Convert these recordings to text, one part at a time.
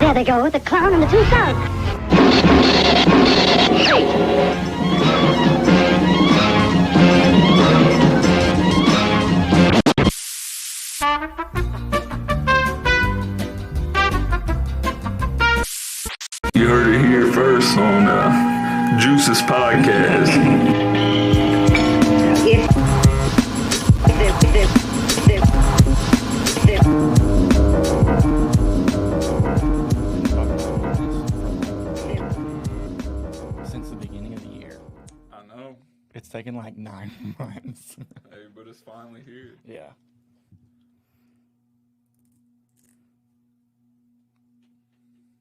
There they go, the clown and the two thugs. You heard it here first on Juice's podcast. Since the beginning of the year. I know. It's taken like 9 months. Hey, but it's finally here. Yeah.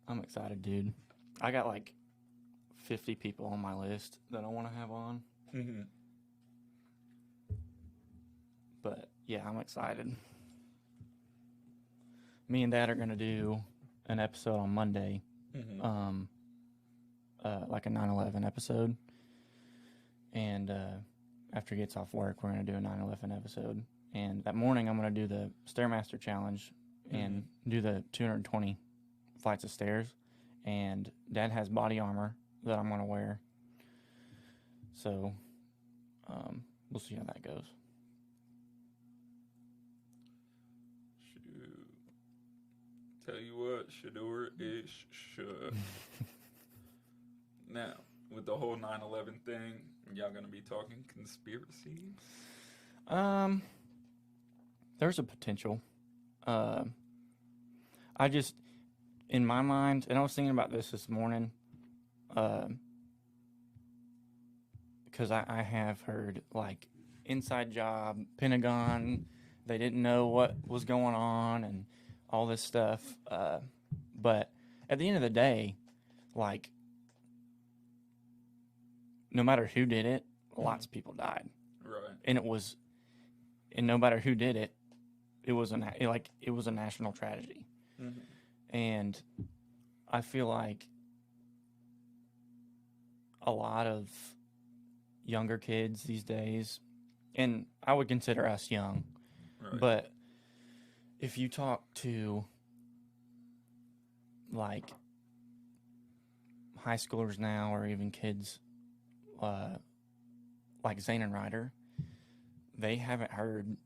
I'm excited, dude. I got like 50 people on my list that I want to have on. Mm-hmm. But yeah, I'm excited. Me and Dad are going to do an episode on Monday. Mm-hmm. Like a 9/11 episode. And after he gets off work, we're going to do a 9/11 episode. And that morning, I'm going to do the Stairmaster Challenge and do the 220 flights of stairs. And Dad has body armor that I'm going to wear. So we'll see how that goes. Shoot. Tell you what, Shador is should. Now, with the whole 9/11 thing, y'all gonna be talking conspiracy? There's a potential. I just, in my mind, and I was thinking about this morning, because I have heard, like, inside job, Pentagon, they didn't know what was going on and all this stuff. But at the end of the day, like, no matter who did it, lots of people died. Right. And no matter who did it, it was a national tragedy. Mm-hmm. And I feel like a lot of younger kids these days, and I would consider us young, Right. but if you talk to like high schoolers now or even kids like Zane and Ryder, they haven't heard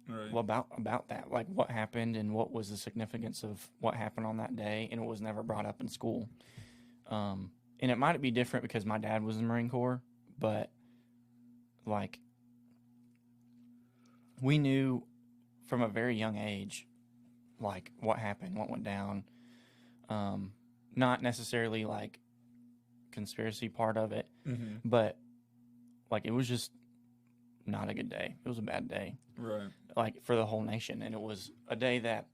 Right. about that, like what happened and what was the significance of what happened on that day, and it was never brought up in school. And it might be different because my dad was in the Marine Corps, but like we knew from a very young age like what happened, what went down. Not necessarily like conspiracy part of it, Mm-hmm. but like it was just not a good day. It was a bad day, Right. like for the whole nation, and it was a day that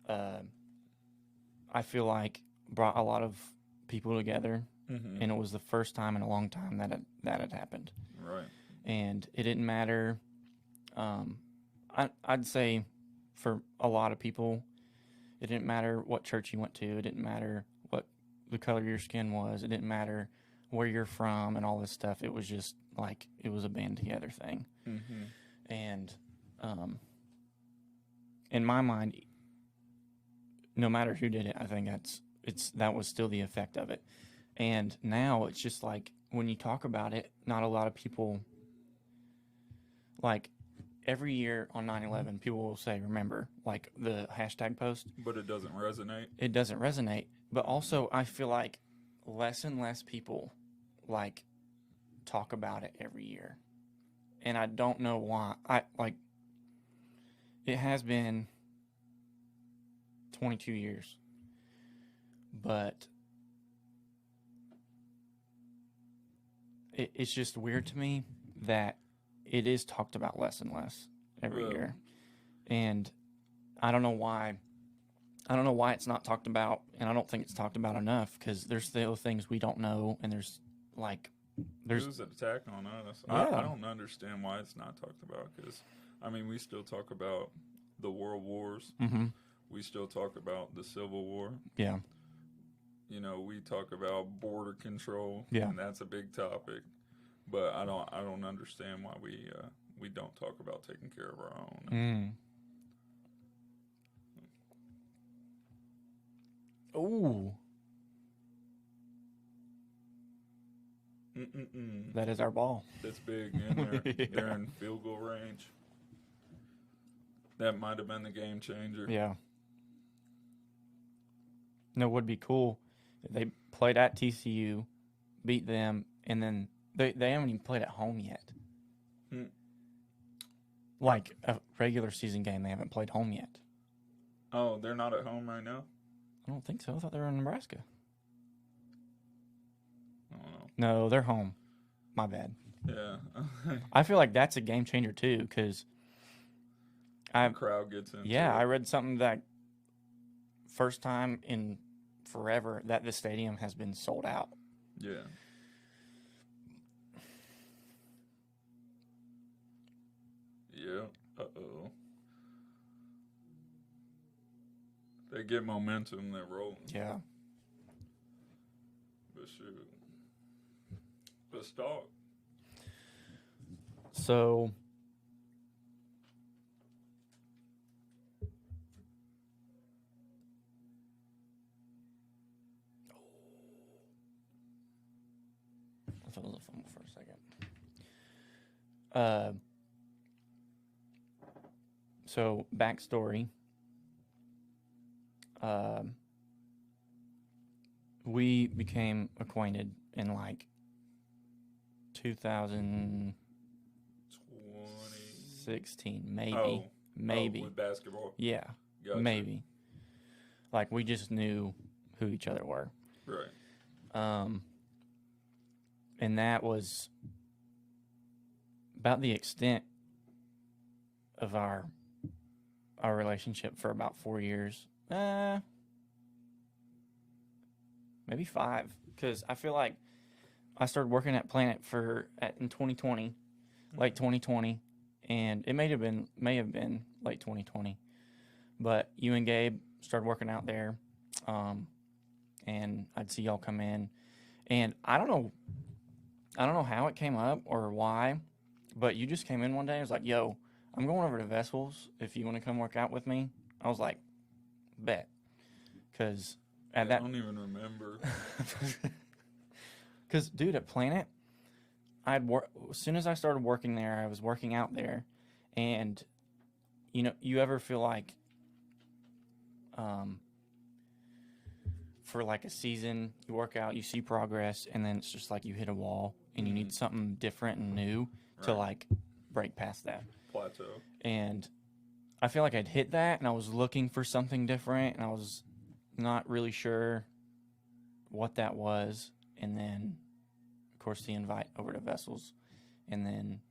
I feel like brought a lot of people together, Mm-hmm. and it was the first time in a long time that that had happened. Right. And it didn't matter. I'd say for a lot of people, it didn't matter what church you went to. It didn't matter what the color of your skin was. It didn't matter where you're from and all this stuff. It was just like it was a band together thing. Mm-hmm. And in my mind, no matter who did it, I think that was still the effect of it. And now it's just like when you talk about it, not a lot of people, like every year on 9/11, people will say, remember, like the hashtag post. But it doesn't resonate. It doesn't resonate. But also I feel like less and less people like talk about it every year. And I don't know why. It has been 22 years. But it's just weird to me that it is talked about less and less every Really? year. And I don't know why. I don't know why it's not talked about, and I don't think it's talked about enough because there's still things we don't know, and there's Who's an attack on us? Yeah. I don't understand why it's not talked about because, I mean, we still talk about the world wars. Mm-hmm. We still talk about the Civil War. Yeah. You know, we talk about border control. Yeah. And that's a big topic. But I don't understand why we don't talk about taking care of our own. Ooh, that is our ball. That's big. And they're in field goal range. That might have been the game changer. Yeah. No, it would be cool if they played at TCU, beat them, and then they haven't even played at home yet. Like a regular season game, they haven't played home yet. Oh, they're not at home right now? I don't think so. I thought they were in Nebraska. I don't know. No, they're home. My bad. Yeah. I feel like that's a game changer too, because the crowd gets into it. I read something that first time in forever that the stadium has been sold out. Yeah. Yeah. Uh-oh. They get momentum, they're rolling. Yeah. But shoot. Let's talk. So I thought it was a fumble for a second. So backstory. We became acquainted in like 2016, maybe. Maybe. With basketball. Yeah. Gotcha. Maybe. Like we just knew who each other were. Right. And that was about the extent of our relationship for about 4 years. Maybe 5, because I feel like I started working at Planet in 2020, late 2020, and it may have been late 2020, but you and Gabe started working out there, and I'd see y'all come in, and I don't know how it came up or why, but you just came in one day and was like, "Yo, I'm going over to Vessels if you want to come work out with me." I was like, "Bet," because I don't even remember. Because, dude, at Planet, as soon as I started working there, I was working out there, and you ever feel like, for like a season, you work out, you see progress, and then it's just like you hit a wall, and you need something different and new to like break past that plateau. And I feel like I'd hit that, and I was looking for something different, and I was not really sure what that was. And then, of course, the invite over to Vessels, and then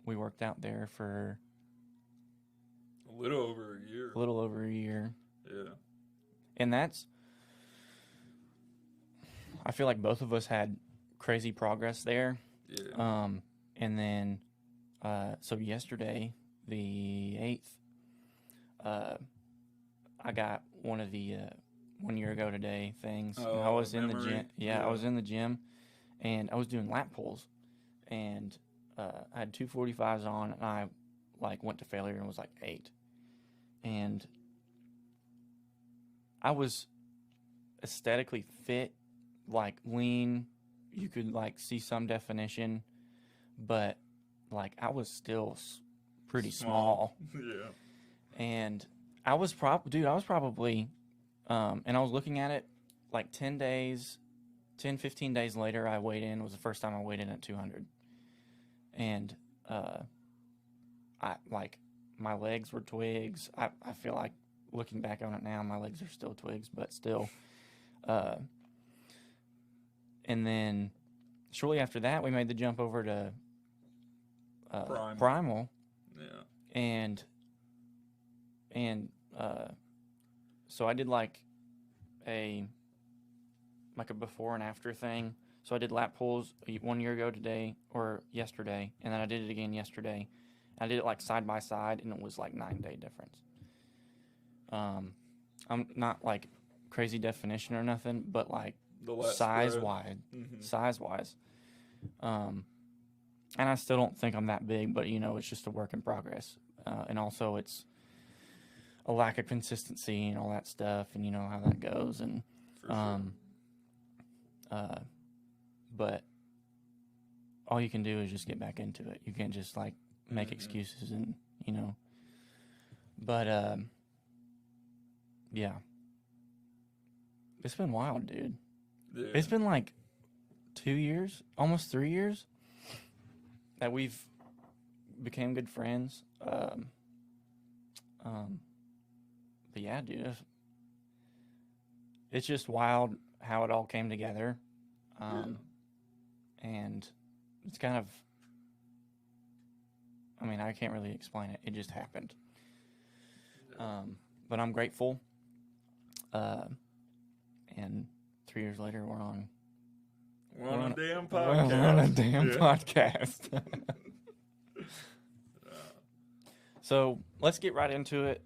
we worked out there for a little over a year. Yeah. And I feel like both of us had crazy progress there. Yeah. And then, so yesterday, the 8th, I got one of the 1 year ago today things. Oh, I was in the memory. gym. Yeah, I was in the gym, and I was doing lat pulls, and I had 245s on, and I like went to failure and was like 8, and I was aesthetically fit, like lean. You could like see some definition, but like I was still pretty small. Yeah. And I was probably, and I was looking at it like 10, 15 days later, I weighed in. It was the first time I weighed in at 200. And my legs were twigs. I feel like looking back on it now, my legs are still twigs, but still. And then shortly after that, we made the jump over to Primal. Yeah. And so I did like a before and after thing. So I did lat pulls 1 year ago yesterday, and then I did it again yesterday. I did it like side by side, and it was like 9-day difference. I'm not like crazy definition or nothing, but like size wise. And I still don't think I'm that big, but it's just a work in progress. And also it's a lack of consistency and all that stuff, and you know how that goes. And For sure. but all you can do is just get back into it. You can't just like make excuses and you know. But yeah, it's been wild, dude. Yeah. It's been like 2 years, almost 3 years, that we've became good friends. But yeah, dude, it's just wild how it all came together. And it's kind of, I mean, I can't really explain it. It just happened. But I'm grateful. And 3 years later, we're on a damn We're podcast. on a damn podcast. So let's get right into it.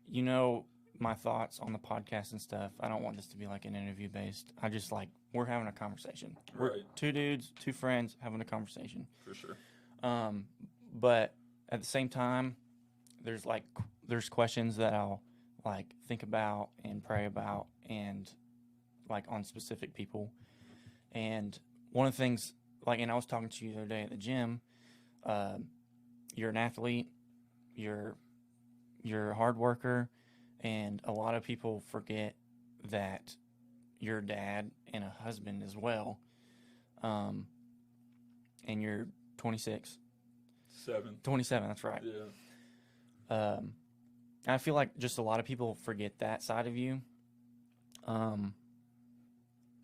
You know my thoughts on the podcast and stuff. I don't want this to be like an interview based. I just like we're having a conversation. We're Right. two dudes, two friends having a conversation. For sure. But at the same time, there's questions that I'll like think about and pray about and like on specific people. And one of the things, like, and I was talking to you the other day at the gym, you're an athlete, you're a hard worker, and a lot of people forget that you're a dad and a husband as well. And you're 26. 27, that's right. Yeah. I feel like just a lot of people forget that side of you.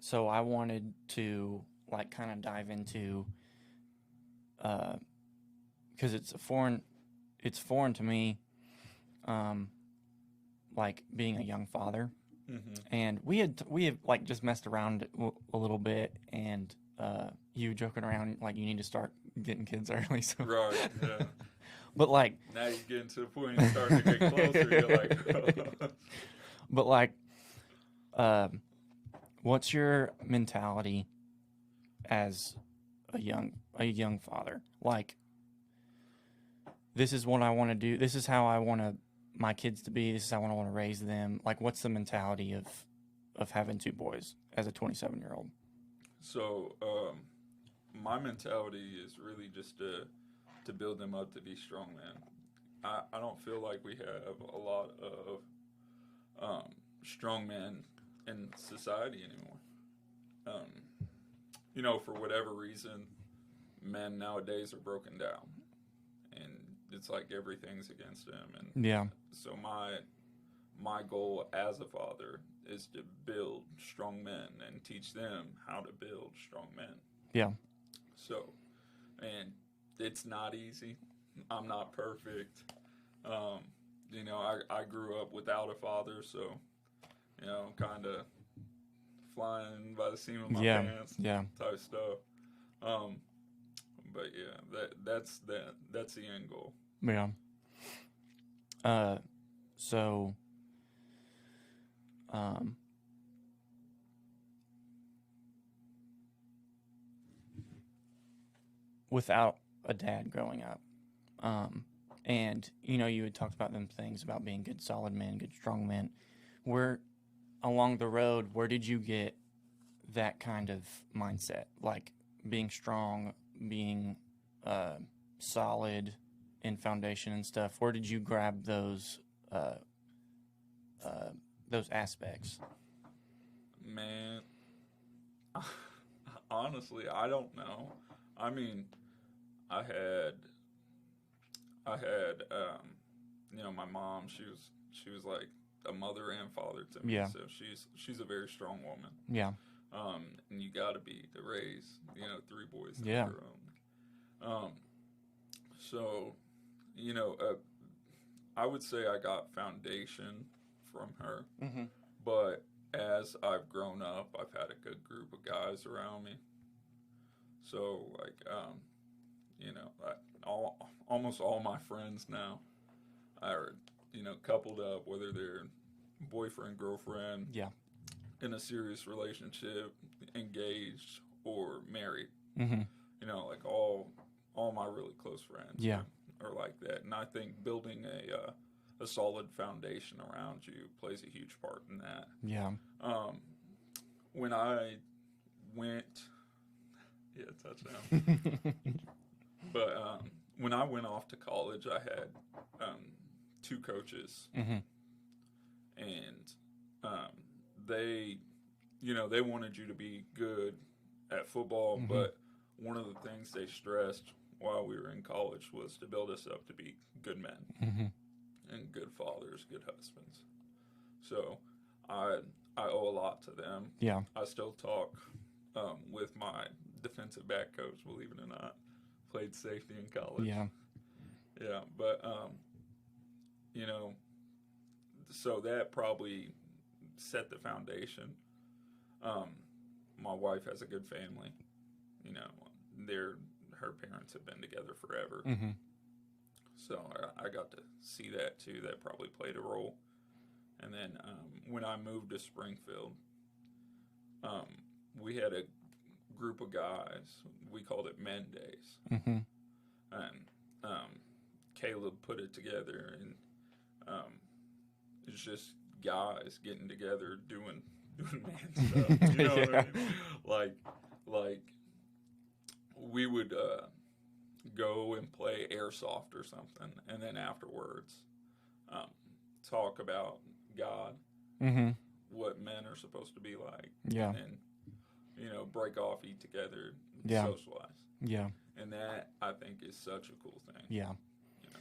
So I wanted to like kind of dive into, because it's foreign to me, like being a young father. And we had like just messed around a little bit, and you joking around like you need to start getting kids early. So Right. Yeah. but like Now you're getting to the point you're starting to get closer. You're like, but like, what's your mentality as a young father? Like, this is what I want to do. This is how I want my kids to be. This is how I want to raise them. Like, what's the mentality of having two boys as a 27-year-old? So, my mentality is really just to build them up to be strong men. I don't feel like we have a lot of strong men in society anymore. You know, for whatever reason, men nowadays are broken down, and it's like everything's against them. And Yeah. so my goal as a father is to build strong men and teach them how to build strong men. Yeah. So, and it's not easy. I'm not perfect. You know, I grew up without a father, so, you know, kind of flying by the seam of my pants Yeah. type stuff. But yeah, that's the end goal. Yeah. So, without a dad growing up, and you know, you had talked about them things about being good, solid men, good, strong men. Where along the road, where did you get that kind of mindset? Like being strong, being solid in foundation and stuff. Where did you grab those aspects? Man, honestly, I don't know. I mean, I had, you know, my mom. She was like a mother and father to me. Yeah. So she's a very strong woman. Yeah. And you got to be to raise, you know, three boys of Yeah. your own. So, you know, I would say I got foundation from her, Mm-hmm. but as I've grown up, I've had a good group of guys around me. So, like, you know, almost all my friends now are, you know, coupled up, whether they're boyfriend, girlfriend, Yeah. in a serious relationship, engaged, or married. Mm-hmm. You know, like all my really close friends. Yeah. are like that, and I think building a solid foundation around you plays a huge part in that. Yeah. When I went, yeah, touchdown. But when I went off to college, I had two coaches, Mm-hmm. and they, they wanted you to be good at football, Mhm. but one of the things they stressed while we were in college was to build us up to be good men Mm-hmm. and good fathers, good husbands. So I owe a lot to them. Yeah. I still talk with my defensive back coach, believe it or not. Played safety in college. Yeah. Yeah, but so that probably set the foundation. My wife has a good family. Her parents have been together forever. Mm-hmm. So I got to see that too. That probably played a role. And then when I moved to Springfield, we had a group of guys. We called it Men Days. Mm-hmm. And Caleb put it together, and it's just guys getting together doing man stuff. You know what I mean? Like we would go and play airsoft or something, and then afterwards talk about God, Mm-hmm. what men are supposed to be like, Yeah. and break off, eat together, Yeah. socialize. Yeah. And that, I think, is such a cool thing. Yeah. You know?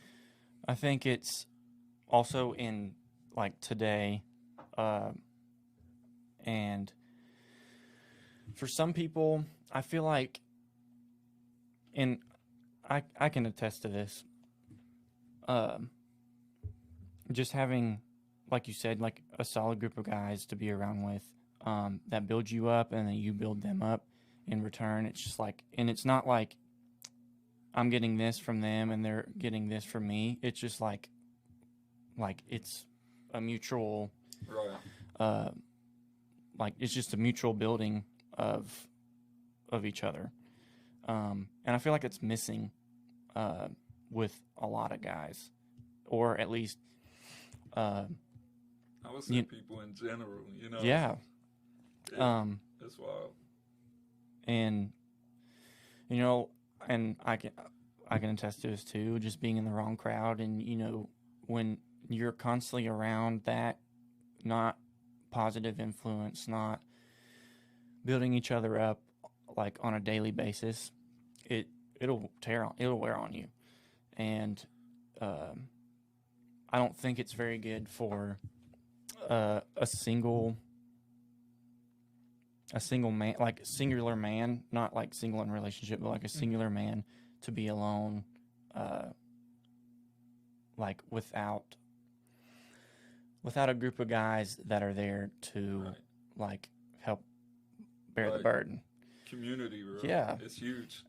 I think it's also in like today, and for some people, I feel like, and I can attest to this. Just having, like you said, like a solid group of guys to be around with, that build you up and then you build them up in return. It's just like, and it's not like I'm getting this from them and they're getting this from me. It's just like it's a mutual, Right. like it's just a mutual building of each other. And I feel like it's missing with a lot of guys, or at least, I would say people in general, yeah. That's wild. And and I can attest to this too, just being in the wrong crowd, and when you're constantly around that, not positive influence, not building each other up like on a daily basis, it'll wear on you. And I don't think it's very good for a single man, like singular man, not like single in relationship, but like a singular man to be alone, like without a group of guys that are there to Right. like help bear the Right. burden. Community, bro. Yeah. It's huge.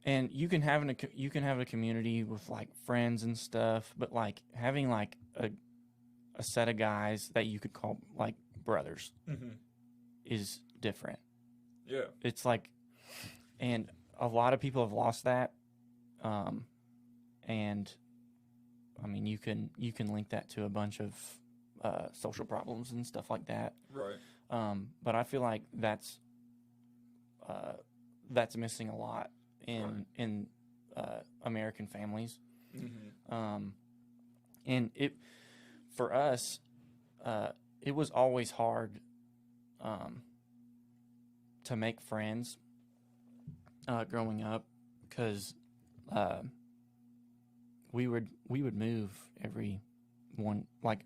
And you can have a community with like friends and stuff, but like having like a set of guys that you could call like brothers Mm-hmm. is different. Yeah. It's like, and a lot of people have lost that. And I mean, you can link that to a bunch of social problems and stuff like that. Right. But I feel like that's missing a lot in American families. Mm-hmm. And for us, it was always hard to make friends growing up, because we would move every Right,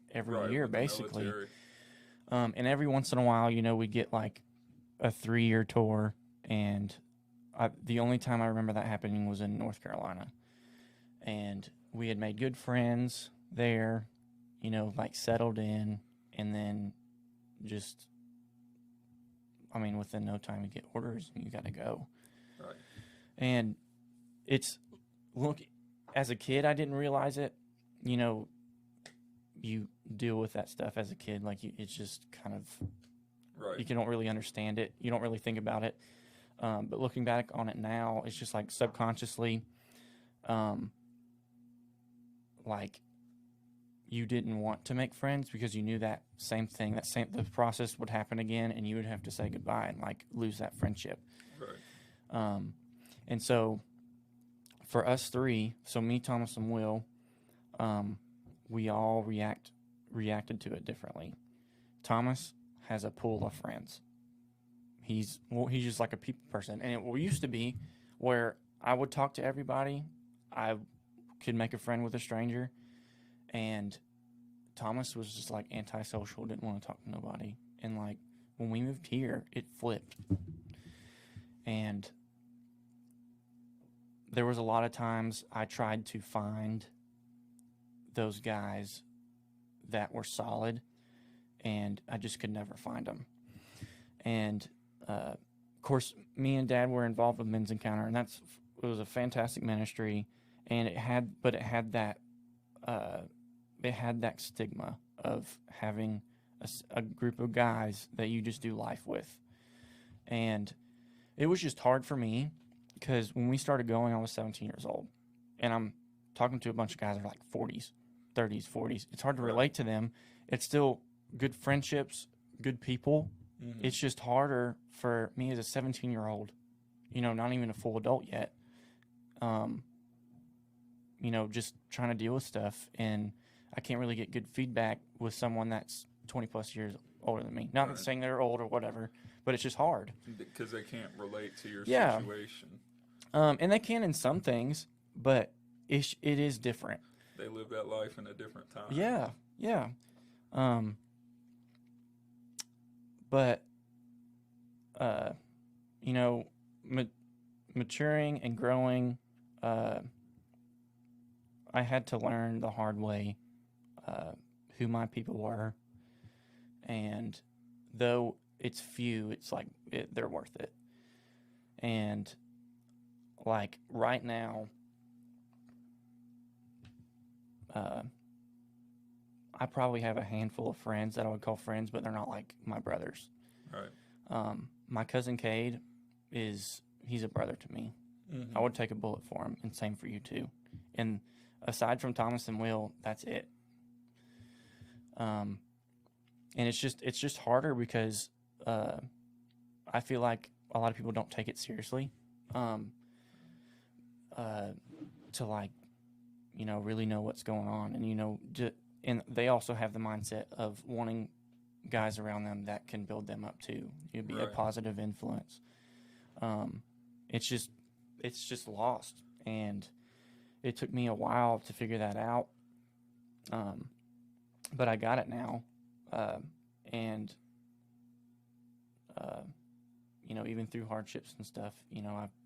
year with the basically. military. And every once in a while, we'd get like a 3-year tour, and the only time I remember that happening was in North Carolina, and we had made good friends there, like settled in, and then just, I mean, within no time you get orders and you got to go. Right. And as a kid, I didn't realize it. You deal with that stuff as a kid, like it's just kind of, Right. you don't really understand it. You don't really think about it. But looking back on it now, it's just like subconsciously, like you didn't want to make friends because you knew that the process would happen again, and you would have to say goodbye and like lose that friendship. Right. And so for us three, so me, Thomas, and Will, we all reacted to it differently. Thomas has a pool of friends. He's just like a people person, and it used to be where I would talk to everybody. I could make a friend with a stranger, and Thomas was just like antisocial, didn't want to talk to nobody. And like when we moved here, it flipped. And there was a lot of times I tried to find those guys that were solid, and I just could never find them. And of course, me and Dad were involved with Men's Encounter, and it was a fantastic ministry, and it had that stigma of having a group of guys that you just do life with. And it was just hard for me because when we started going, I was 17 years old, and I'm talking to a bunch of guys that are like 40s, 30s, 40s. It's hard to relate to them. It's still good friendships, good people. Mm-hmm. It's just harder for me as a 17-year-old, not even a full adult yet, just trying to deal with stuff. And I can't really get good feedback with someone that's 20 plus years older than me. Not saying they're old or whatever, but it's just hard. Because they can't relate to your situation. And they can in some things, but it is different. They live that life in a different time. Yeah. But, maturing and growing, I had to learn the hard way who my people were. And though it's few, it's like they're worth it. And like right now, I probably have a handful of friends that I would call friends, but they're not like my brothers. Right. My cousin Cade he's a brother to me. Mm-hmm. I would take a bullet for him, and same for you too. And aside from Thomas and Will, that's it. And it's just harder because I feel like a lot of people don't take it seriously. To like, really know what's going on, and and they also have the mindset of wanting guys around them that can build them up too. You'd be a positive influence. It's just lost, and it took me a while to figure that out. But I got it now, and even through hardships and stuff,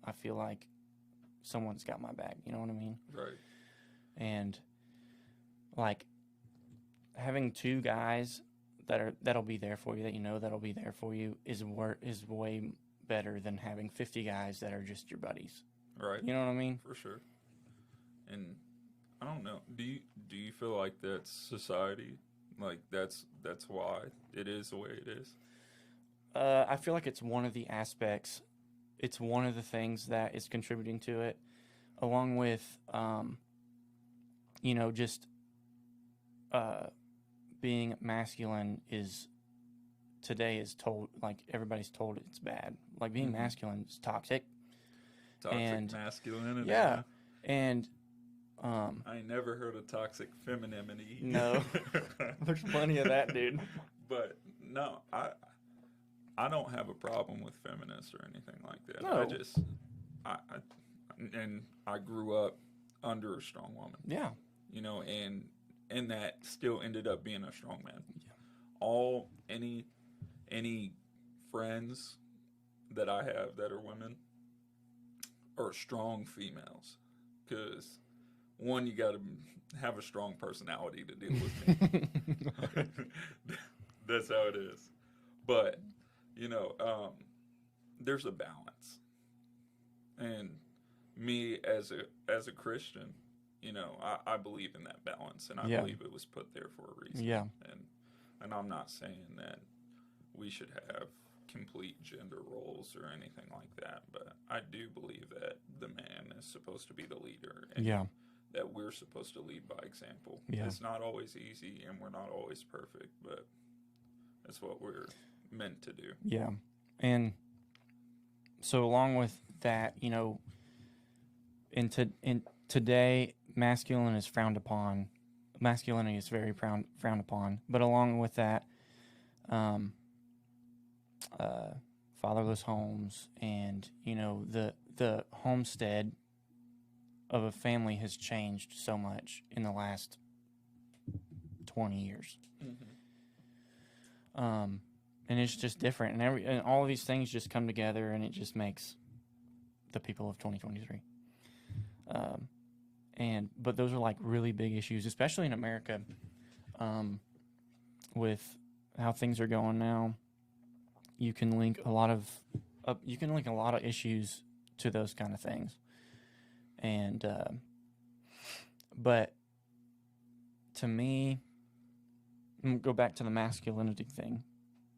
I feel like someone's got my back. You know what I mean? Right. And like having two guys that'll be there for you, that'll be there for you is way better than having 50 guys that are just your buddies. Right. You know what I mean? For sure. And I don't know. Do you feel like that's society? Like that's why it is the way it is? I feel like it's one of the aspects. It's one of the things that is contributing to it, along with, just being masculine today is told, like everybody's told it's bad. Like being masculine is toxic. Toxic masculinity. Yeah. And I ain't never heard of toxic femininity. No. There's plenty of that, dude. But no, I don't have a problem with feminists or anything like that. No. I grew up under a strong woman. Yeah. And that still ended up being a strong man. Yeah. Any friends that I have that are women are strong females. Because one, you got to have a strong personality to deal with me. That's how it is. But there's a balance, and me as a Christian, I believe in that balance, and I believe it was put there for a reason. Yeah. And I'm not saying that we should have complete gender roles or anything like that, but I do believe that the man is supposed to be the leader. And that we're supposed to lead by example. Yeah. It's not always easy, and we're not always perfect, but that's what we're meant to do. Yeah. And so along with that, you know, in today, masculinity is very frowned upon. But along with that, fatherless homes and, you know, the homestead of a family has changed so much in the last 20 years. Mm-hmm. And it's just different, and all of these things just come together, and it just makes the people of 2023. But those are like really big issues, especially in America, with how things are going now. You can link a lot of issues to those kind of things, and but to me, I'm gonna go back to the masculinity thing.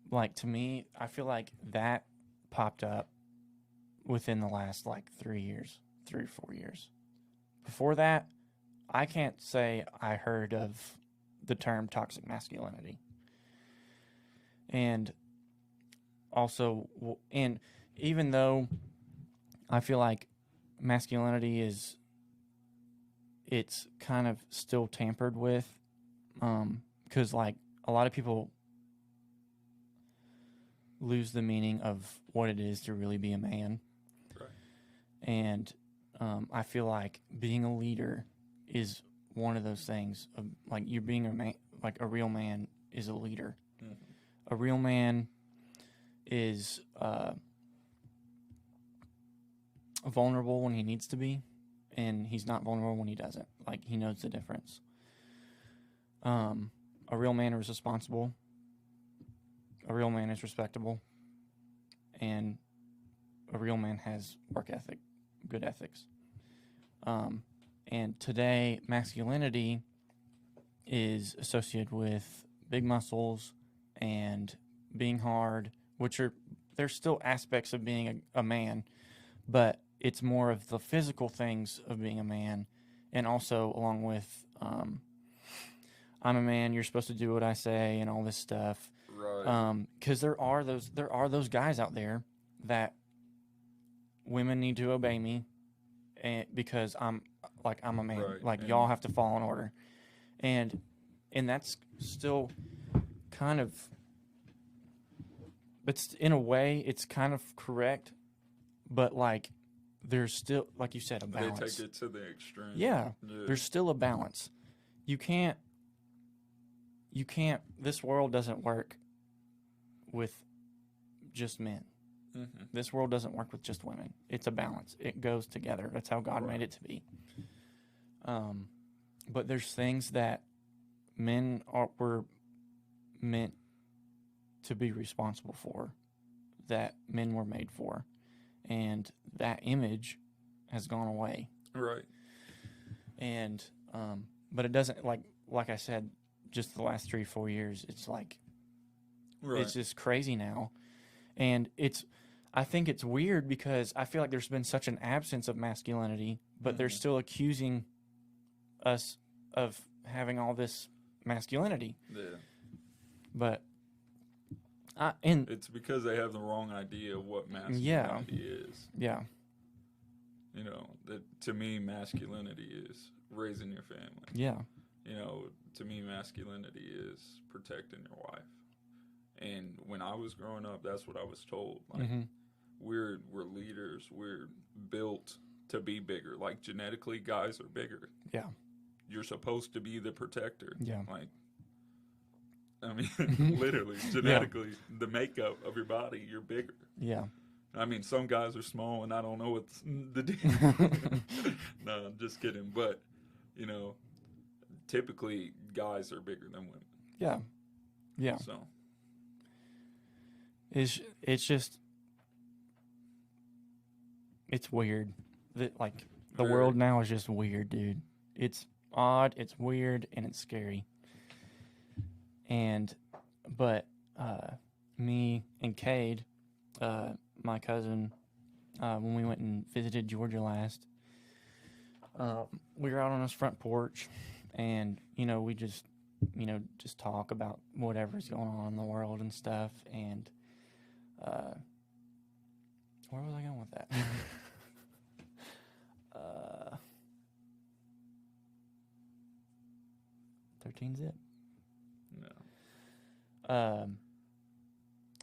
Like, to me, I feel like that popped up within the last, like, 3 or 4 years. Before that, I can't say I heard of the term toxic masculinity. And also, and even though I feel like masculinity it's kind of still tampered with, because, like, a lot of people lose the meaning of what it is to really be a man. Right. And I feel like being a leader is one of those things of, like, you're being a man. Like, a real man is a leader. Mm-hmm. A real man is vulnerable when he needs to be, and he's not vulnerable when he doesn't. Like, he knows the difference. A real man is responsible. A real man is respectable, and a real man has work ethic, good ethics. And today, masculinity is associated with big muscles and being hard, there's still aspects of being a man, but it's more of the physical things of being a man, and also along with, I'm a man, you're supposed to do what I say, and all this stuff. Right. Because there are those guys out there that women need to obey me, because I'm a man. Right. Like, And y'all have to fall in order, and that's still kind of, but in a way, it's kind of correct. But, like, there's still, like you said, a balance. They take it to the extreme. Yeah, there's still a balance. You can't. This world doesn't work with just men. Mm-hmm. This world doesn't work with just women. It's a balance. It goes together. That's how God made it to be. But there's things that were meant to be responsible for, that men were made for, and that image has gone away. Right. And but it doesn't, like I said, just the last 3-4 years, it's like, Right. it's just crazy now. And I think it's weird because I feel like there's been such an absence of masculinity, but they're still accusing us of having all this masculinity. Yeah. But It's because they have the wrong idea of what masculinity is. yeah, You know, to me, masculinity is raising your family. yeah, You know, to me, masculinity is protecting your wife. And when I was growing up, that's what I was told. Like, we're leaders. We're built to be bigger. Like, genetically, guys are bigger. yeah, You're supposed to be the protector. yeah. Like, I mean, literally, genetically, the makeup of your body, you're bigger. yeah. I mean, some guys are small, and I don't know what's the deal. No, I'm just kidding. But, you know, typically, guys are bigger than women. Yeah, yeah. So, It's just, it's weird. The Very. world now is just weird, dude. It's odd, it's weird, and it's scary. But me and Cade, my cousin, when we went and visited Georgia last, we were out on his front porch, and we just talk about whatever's going on in the world and stuff. And where was I going with that? 13 zip. No.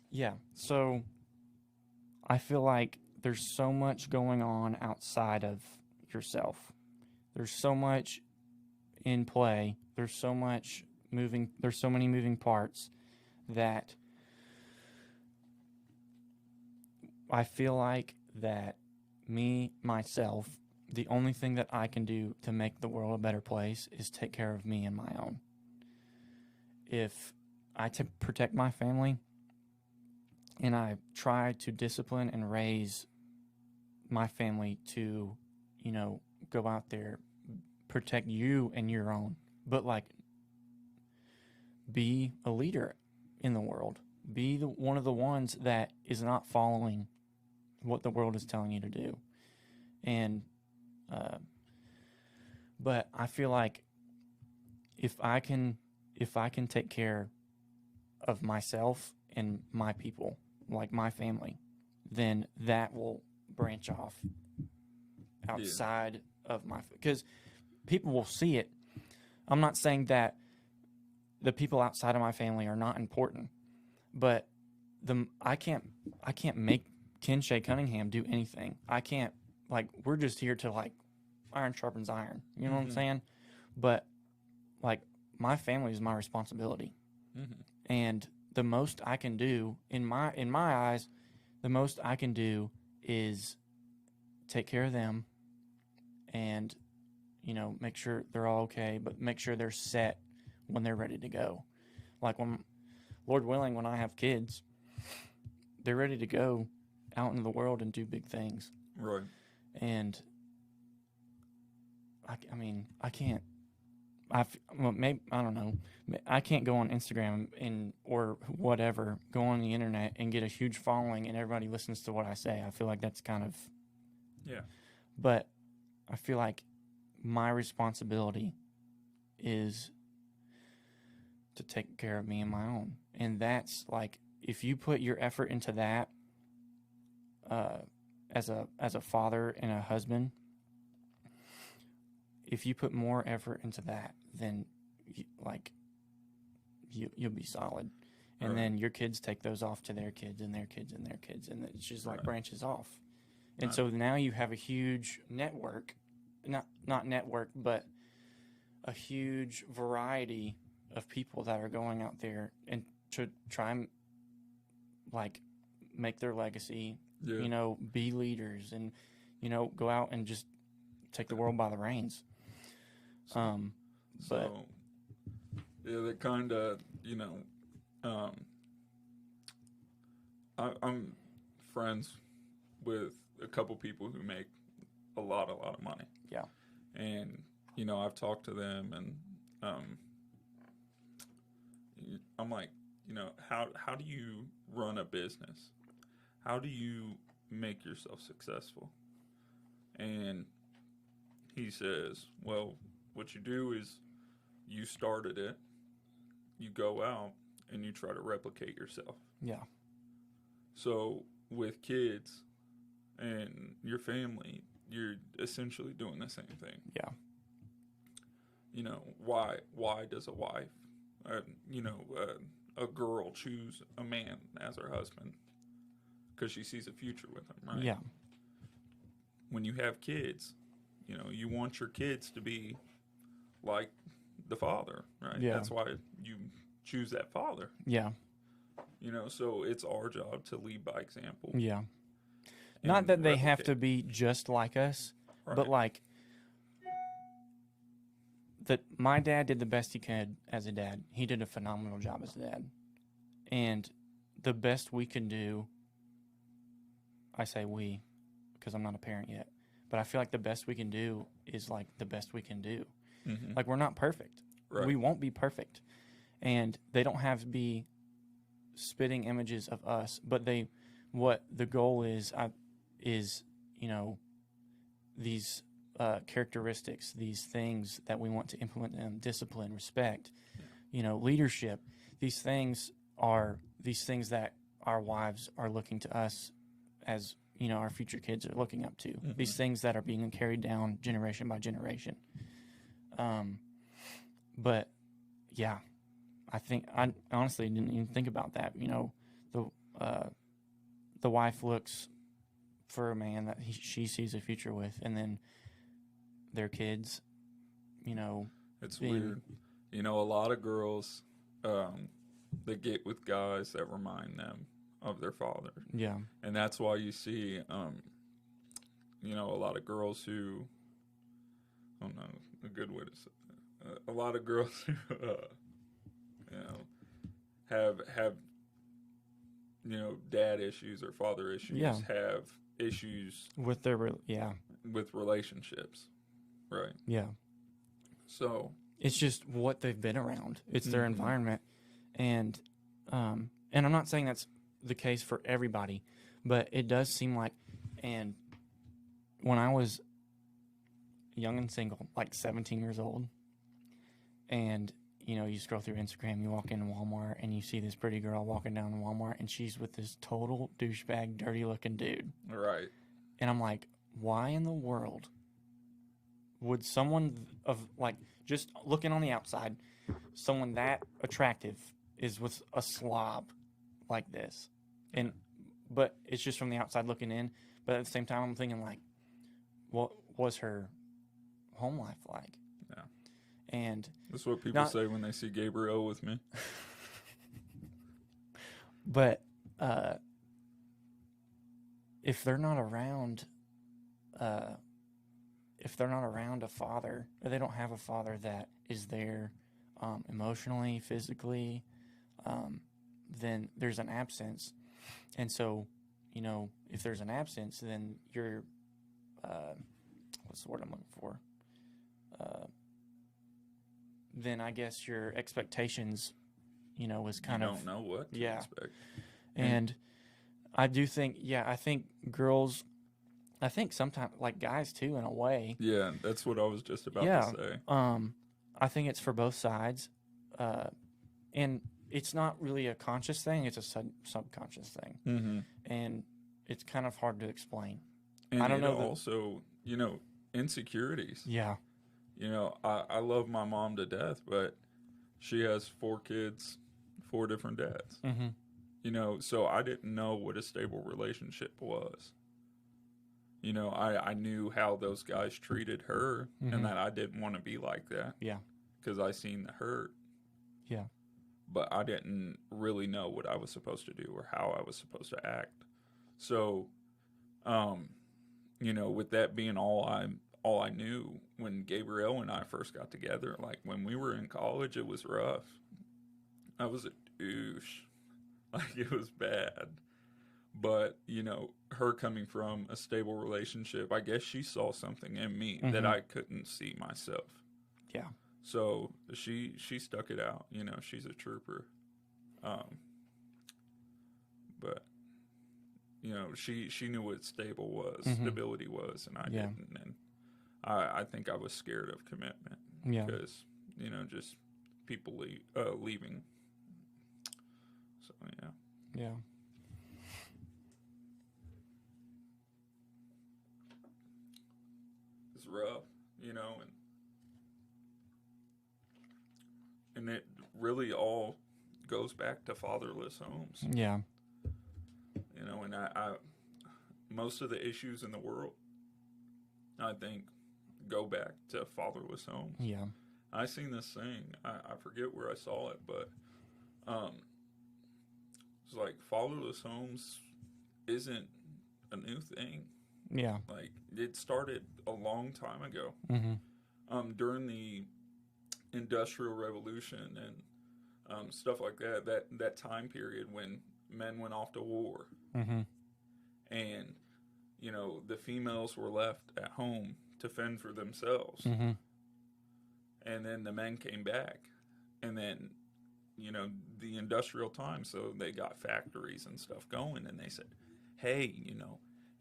Yeah. So I feel like there's so much going on outside of yourself. There's so much in play. There's so many moving parts that I feel like that myself, the only thing that I can do to make the world a better place is take care of me and my own. If I protect my family and I try to discipline and raise my family to, go out there, protect you and your own, but be a leader in the world. Be one of the ones that is not following what the world is telling you to do. And, but I feel like if I can take care of myself and my people, like my family, then that will branch off outside of because people will see it. I'm not saying that the people outside of my family are not important, but I can't make Ken Shea Cunningham do anything. I can't, we're just here to iron sharpens iron. You know what I'm saying? But my family is my responsibility. And the most I can do in my eyes, the most I can do is take care of them and, make sure they're all okay, but make sure they're set when they're ready to go. When, Lord willing, when I have kids, they're ready to go out into the world and do big things. Right. And I can't. Maybe I don't know. I can't go on Instagram or whatever, go on the internet and get a huge following and everybody listens to what I say. I feel like that's kind of. Yeah. But I feel like my responsibility is to take care of me and my own, and that's if you put your effort into that, as a father and a husband. If you put more effort into that, then you'll be solid. And Right. then your kids take those off to their kids and their kids and their kids, and it's just Right. branches off. And Right. so now you have a huge network, not network, but a huge variety of people that are going out there and to try and make their legacy, Yeah. be leaders and, go out and just take the world by the reins. So, yeah, that kind of, I'm friends with a couple people who make a lot of money. Yeah. And, I've talked to them and, I'm like, how do you run a business? How do you make yourself successful? And he says, well, what you do is you started it, you go out, and you try to replicate yourself. Yeah. So with kids and your family, you're essentially doing the same thing. Yeah. Why does a wife, a girl choose a man as her husband? Because she sees a future with him, right? Yeah. When you have kids, you want your kids to be like the father, right? Yeah. That's why you choose that father. Yeah. So it's our job to lead by example. Yeah. and Not that they have replicate. to be just like us, Right. but that my dad did the best he could as a dad. He did a phenomenal job as a dad. And the best we can do, I say we, because I'm not a parent yet, but I feel like the best we can do is the best we can do. Mhm. We're not perfect. Right. We won't be perfect. And they don't have to be spitting images of us, but what the goal is these characteristics, these things that we want to implement them, discipline, respect, leadership. These things that our wives are looking to us as, our future kids are looking up to. Mm-hmm. These things that are being carried down generation by generation. But yeah, I honestly didn't even think about that. The wife looks for a man that she sees a future with, and then their kids, It's weird. A lot of girls, they get with guys that remind them of their father. Yeah. And that's why you see, a lot of girls who, I don't know, a good way to say it. A lot of girls who, have dad issues or father issues, have issues with with relationships, right? Yeah. So it's just what they've been around. It's their environment, and I'm not saying that's the case for everybody, but it does seem like. And when I was young and single, like 17 years old, and you scroll through Instagram, you walk into Walmart, and you see this pretty girl walking down Walmart, and she's with this total douchebag, dirty-looking dude. Right. And I'm like, why in the world would someone just looking on the outside, someone that attractive is with a slob like this? But it's just from the outside looking in. But at the same time, I'm thinking, like, what was her home life like? Yeah. And that's what people say when they see Gabriel with me. But if they're not around, a father, or they don't have a father that is there emotionally, physically, then there's an absence. And so, if there's an absence, then you're, what's the word I'm looking for? Then I guess your expectations, was kind of... You don't know what to expect. And I do think, I think girls, I think sometimes, like guys too, in a way. Yeah, that's what I was just about to say. I think it's for both sides. And it's not really a conscious thing, it's a subconscious thing. Mm-hmm. And it's kind of hard to explain. And I don't know. Also, insecurities. Yeah. I love my mom to death, but she has 4 kids, 4 different dads. Mm-hmm. So I didn't know what a stable relationship was. I knew how those guys treated her, and that I didn't want to be like that. Yeah. Because I seen the hurt. Yeah. But I didn't really know what I was supposed to do or how I was supposed to act. So, with that being all I knew, when Gabrielle and I first got together, like when we were in college, it was rough. I was a douche. Like, it was bad. But, her coming from a stable relationship, I guess she saw something in me that I couldn't see myself. Yeah. So she stuck it out. She's a trooper. But, she knew what stable was, stability was, and I didn't. And I think I was scared of commitment. Yeah. Because, just people leaving. So, yeah. Yeah. It's rough, and it really all goes back to fatherless homes. Yeah. And I most of the issues in the world, I think, go back to fatherless homes. Yeah. I seen this thing. I forget where I saw it, but it's like fatherless homes isn't a new thing. Yeah. Like, it started a long time ago. During the Industrial Revolution and stuff like that time period when men went off to war. And, the females were left at home to fend for themselves. And then the men came back. And then, the industrial time, so they got factories and stuff going, and they said, hey,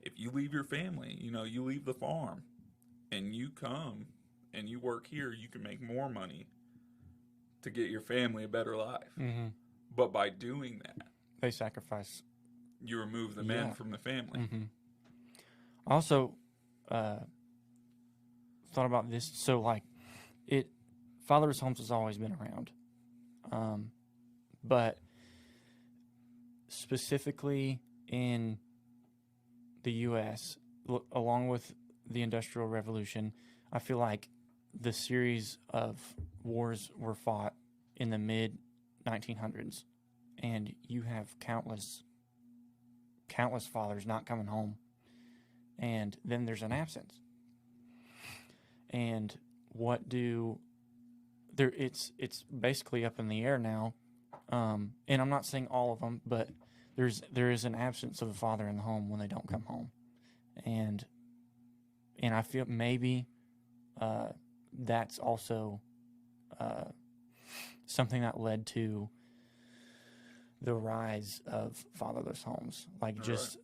if you leave your family, you leave the farm, and and you come and you work here, you can make more money to get your family a better life. Mm-hmm. But by doing that, They sacrifice. you remove the men Yeah. from the family. Mm-hmm. Also, thought about this. So, like, fatherless homes has always been around, but specifically in the U.S., along with the Industrial Revolution, I feel like the series of wars were fought in the mid 1900s, and you have countless fathers not coming home, and then there's an absence. And it's basically up in the air now, and I'm not saying all of them, but there is an absence of a father in the home when they don't come home, and I feel maybe that's also something that led to the rise of fatherless homes. Like, just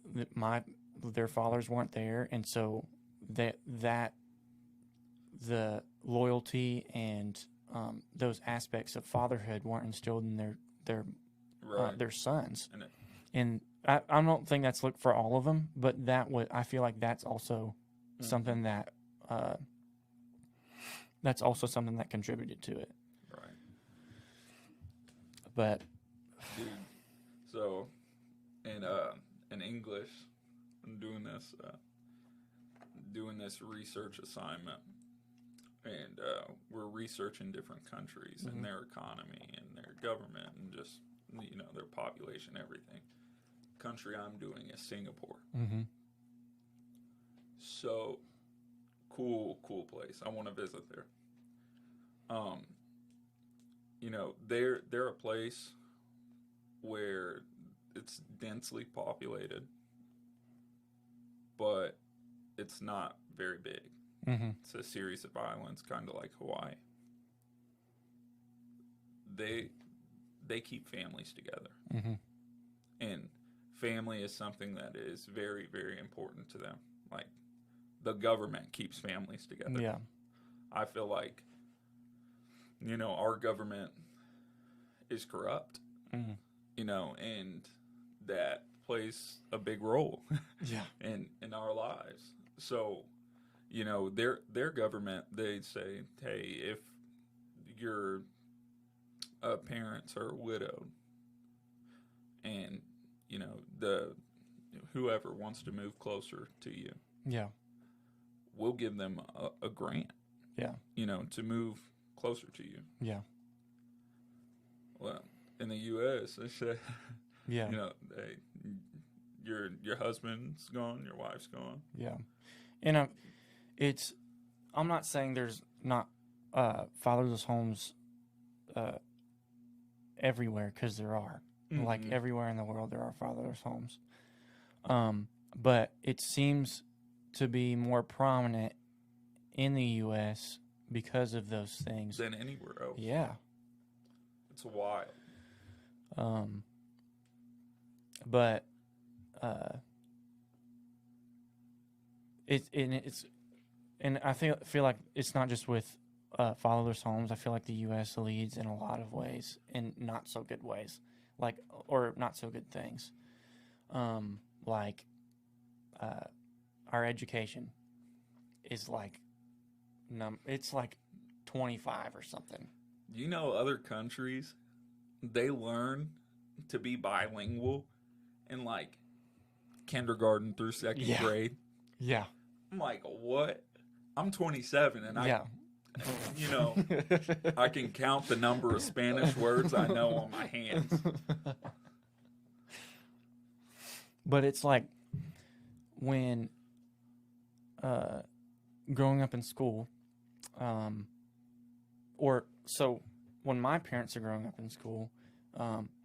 their fathers weren't there, and so that the loyalty and those aspects of fatherhood weren't instilled in their sons. And I don't think that's looked for all of them, but I feel like that's also something that contributed to it. Right. But Dude, so in English, I'm doing this research assignment, and we're researching different countries and their economy and their government and just their population, everything. Country I'm doing is Singapore. Mm-hmm. So cool place. I want to visit there. They're a place where it's densely populated, but it's not very big. Mm-hmm. It's a series of islands, kind of like Hawaii. They keep families together. Mm-hmm. And family is something that is very, very important to them. Like, the government keeps families together. Yeah. I feel like, our government is corrupt, Mm-hmm. and that plays a big role Yeah. in our lives. So, their government, they say, hey, if your parents are widowed and, whoever wants to move closer to you, Yeah. we'll give them a grant, Yeah. to move closer to you. Yeah. Well, in the U.S., they say, Yeah. your husband's gone, your wife's gone. Yeah. And I'm not saying there's not fatherless homes everywhere, because there are. Mm-hmm. Like, everywhere in the world there are fatherless homes. But it seems to be more prominent in the U.S. because of those things. Than anywhere else. Yeah. It's wild. But and I feel like it's not just with fatherless homes. I feel like the U.S. leads in a lot of ways, in not so good ways, or not so good things. Like our education is it's like 25 or something. Other countries, they learn to be bilingual in kindergarten through second grade. Yeah. I'm like, what? I'm 27 and Yeah. I can count the number of Spanish words I know on my hands. But it's like when growing up in school, when my parents are growing up in school,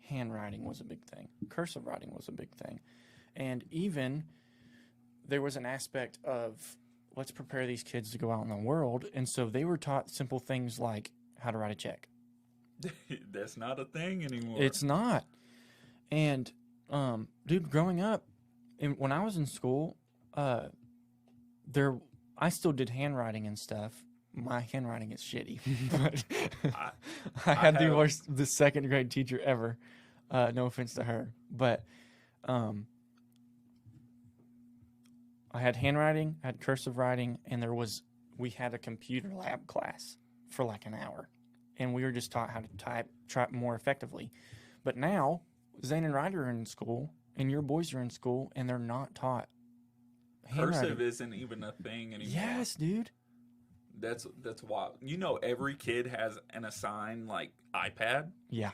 handwriting was a big thing. Cursive writing was a big thing. And even there was an aspect of, let's prepare these kids to go out in the world. And so they were taught simple things like how to write a check. That's not a thing anymore. It's not. And, dude, growing up, when I was in school, there I still did handwriting and stuff. My handwriting is shitty, but I, I had the have- worst, the second grade teacher ever. No offense to her, but I had handwriting, I had cursive writing, and we had a computer lab class for like an hour, and we were just taught how to type more effectively. But now Zane and Ryder are in school, and your boys are in school, and they're not taught handwriting. Cursive isn't even a thing anymore. Yes, dude. That's wild. You know, every kid has an assigned like iPad. Yeah.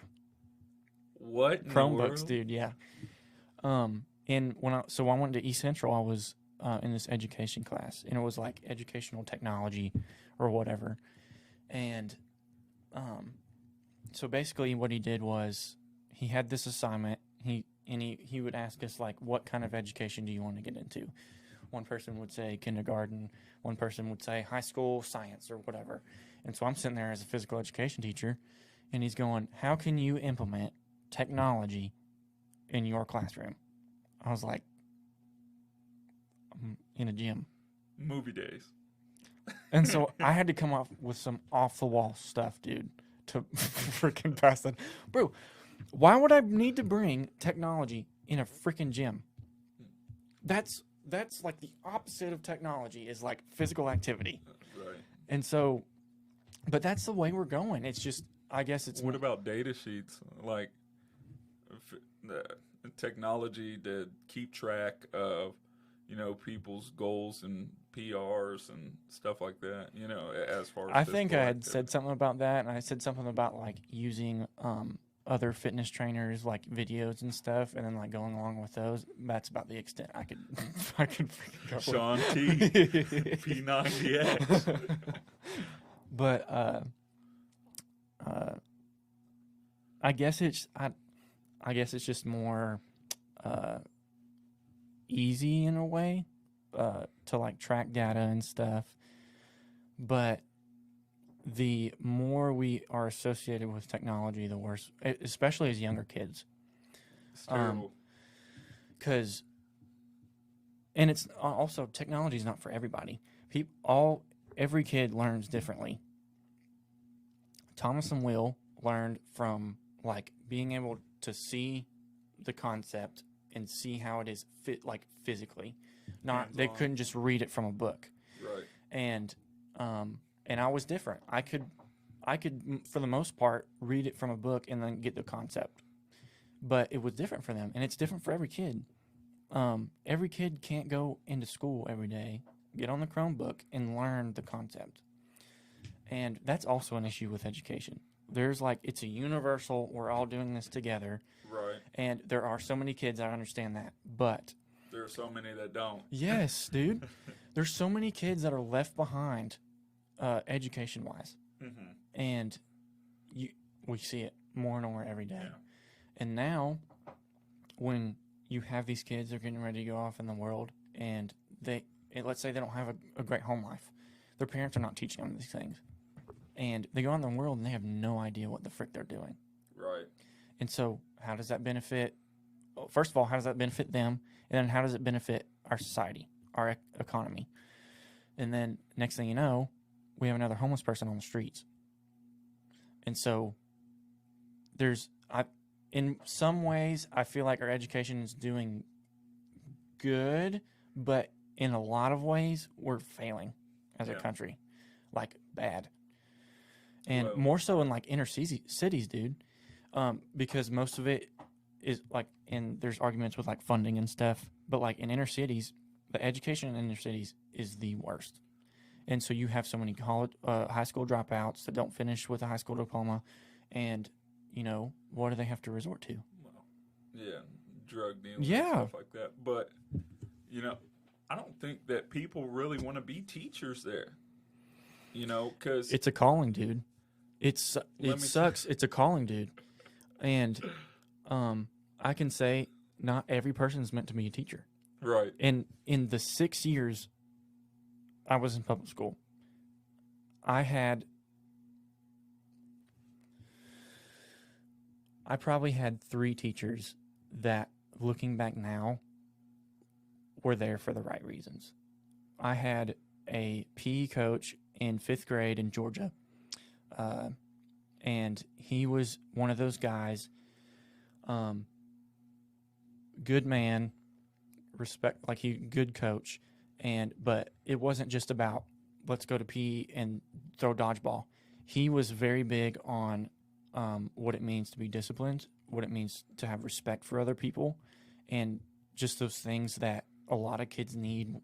What in the Chromebooks, world? dude. Yeah. And I went to East Central. I was in this education class, and it was like educational technology or whatever. And so basically, what he did was he had this assignment. He would ask us like, what kind of education do you want to get into? One person would say kindergarten. One person would say high school science or whatever. And so I'm sitting there as a physical education teacher, and he's going, how can you implement technology in your classroom? I was like, I'm in a gym. Movie days. And so I had to come up with some off-the-wall stuff, dude, to freaking pass that. Bro, why would I need to bring technology in a freaking gym? That's like the opposite of technology is like physical activity. Right. And so, but that's the way we're going. It's just, I guess it's... What about data sheets? Like the technology to keep track of, you know, people's goals and PRs and stuff like that, you know, as far as I think I physical had activity. said something about that, and I said something about like using other fitness trainers like videos and stuff, and then like going along with those. That's about the extent I could freaking go with. Sean T. P90X. But I guess it's just more easy in a way to like track data and stuff. But the more we are associated with technology, the worse, especially as younger kids. It's terrible. Because, and it's also, technology is not for everybody. Every kid learns differently. Thomas and Will learned from like being able to see the concept and see how it is like physically. They Hands-on. couldn't just read it from a book. Right. And I was different. I could for the most part read it from a book and then get the concept. But it was different for them, and it's different for every kid. Every kid can't go into school every day, get on the Chromebook, and learn the concept. And that's also an issue with education. There's like, it's a universal, we're all doing this together. Right. And there are so many kids that understand that. But There are so many that don't. yes, dude, there's so many kids that are left behind education-wise. Mm-hmm. And we see it more and more every day. Yeah. And now, when you have these kids, they're getting ready to go off in the world, and let's say they don't have a great home life. Their parents are not teaching them these things. And they go out in the world, and they have no idea what the frick they're doing. Right. And so, how does that benefit? Well, first of all, how does that benefit them? And then how does it benefit our society, our economy? And then, next thing you know, we have another homeless person on the streets. And so, in some ways, I feel like our education is doing good, but in a lot of ways, we're failing as a country, like bad. And more so in like inner cities, dude, because most of it is like, and there's arguments with like funding and stuff, but like in inner cities, the education in inner cities is the worst. And so you have so many high school dropouts that don't finish with a high school diploma, and you know, what do they have to resort to? Well, yeah, drug dealing, Yeah. and stuff like that. But you know, I don't think that people really want to be teachers there. You know, because It's a calling, dude. It sucks. It's a calling, dude. And I can say not every person is meant to be a teacher. right, And in the 6 years I was in public school, I probably had 3 teachers that, looking back now, were there for the right reasons. I had a PE coach in 5th grade in Georgia. And he was one of those guys, good man, good coach. But it wasn't just about let's go to PE and throw dodgeball. He was very big on what it means to be disciplined, what it means to have respect for other people, and just those things that a lot of kids need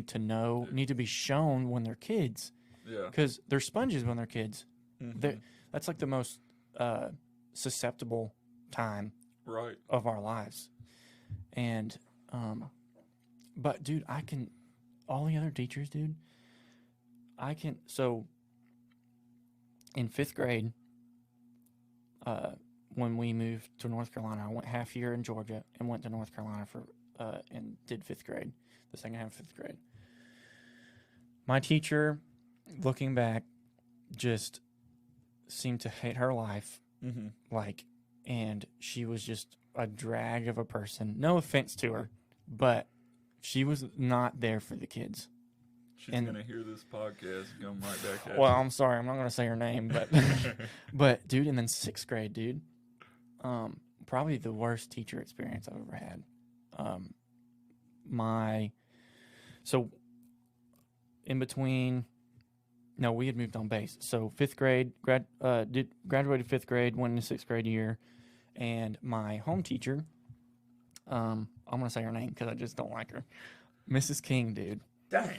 to know, need to be shown when they're kids. Yeah. Because they're sponges when they're kids. Mhm. That's like the most susceptible time Right. of our lives. And, but dude, all the other teachers, dude, so in 5th grade, when we moved to North Carolina, I went half year in Georgia and went to North Carolina and did 5th grade, the second half of 5th grade. My teacher, looking back, just seemed to hate her life. Mm-hmm. And she was just a drag of a person. No offense to her, but she was not there for the kids. She's going to hear this podcast and come right back at Well, you. I'm sorry, I'm not going to say her name, but but dude, and then 6th grade, dude, probably the worst teacher experience I've ever had. So in between, no, we had moved on base. So 5th grade, graduated 5th grade, went into 6th grade year, and my home teacher, I'm going to say her name because I just don't like her, Mrs. King, dude. Dang.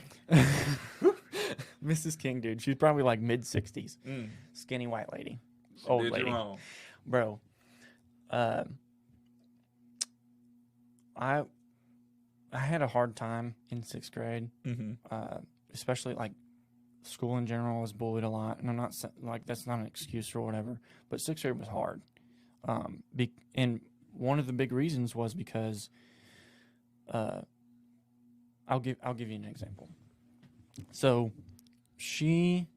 Mrs. King, dude. She's probably like mid-60s. Skinny white lady. Old Did lady. you wrong. Bro. I had a hard time in 6th grade. Mm-hmm. Especially like school in general. I was bullied a lot. And I'm not like that's not an excuse or whatever. But 6th grade was hard. And one of the big reasons was because I'll give you an example. So she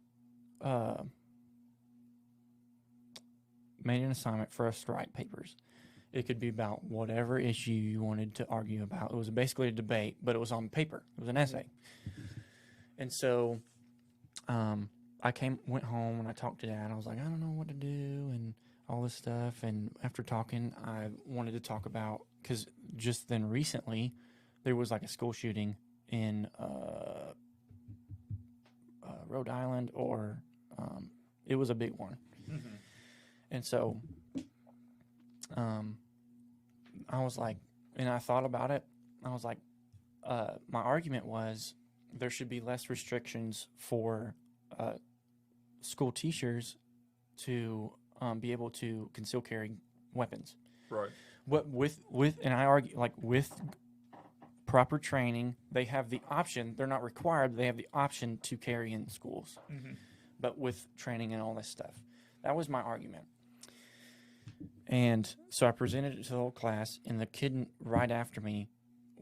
made an assignment for us to write papers. It could be about whatever issue you wanted to argue about. It was basically a debate, but it was on paper. It was an essay. And so went home and I talked to Dad. I was like, I don't know what to do and all this stuff. And after talking, I wanted to talk about, because just then recently there was like a school shooting in Rhode Island, or it was a big one. Mm-hmm. And so I was like, and I thought about it. I was like, my argument was there should be less restrictions for school teachers to be able to conceal carry weapons. Right. And I argue, like, with proper training, they have the option. They're not required. They have the option to carry in schools. Mm-hmm. But with training and all this stuff. That was my argument. And so I presented it to the whole class, and the kid right after me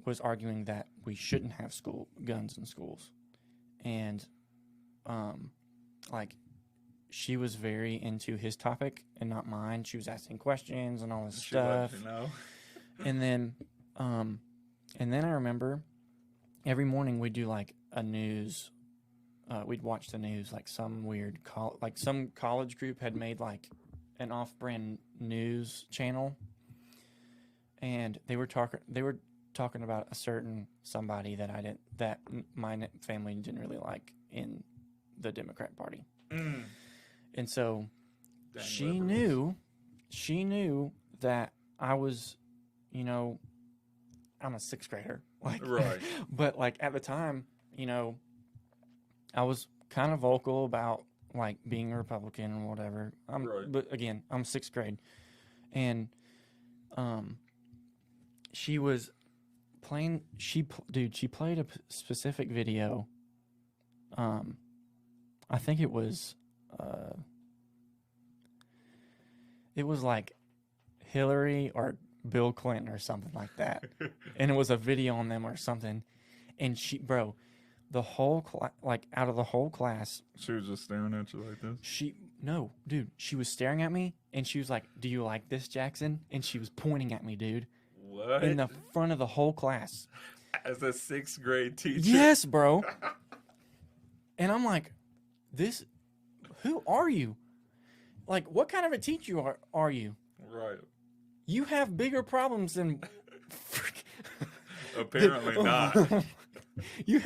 was arguing that we shouldn't have guns in schools. And she was very into his topic and not mine. She was asking questions and all this stuff. Let you know. And then I remember every morning we'd do like a news. We'd watch the news, like some weird some college group had made like an off-brand news channel, and they were talking about a certain somebody that my family didn't really like in the Democrat Party. And so Dang she knew that I was, I'm a 6th grader. Right. But like at the time, I was kind of vocal about like being a Republican and whatever. Right. But again, I'm 6th grade. And she was playing, she played a specific video. I think it was like Hillary or Bill Clinton or something like that. And it was a video on them or something. And the whole out of the whole class, She was just staring at you like this? she was staring at me and she was like, "Do you like this, Jackson?" And she was pointing at me, dude, What? in the front of the whole class. As a 6th grade teacher? Yes, bro. And I'm like, who are you? Like, what kind of a teacher are you? Right. You have bigger problems than. Apparently not. You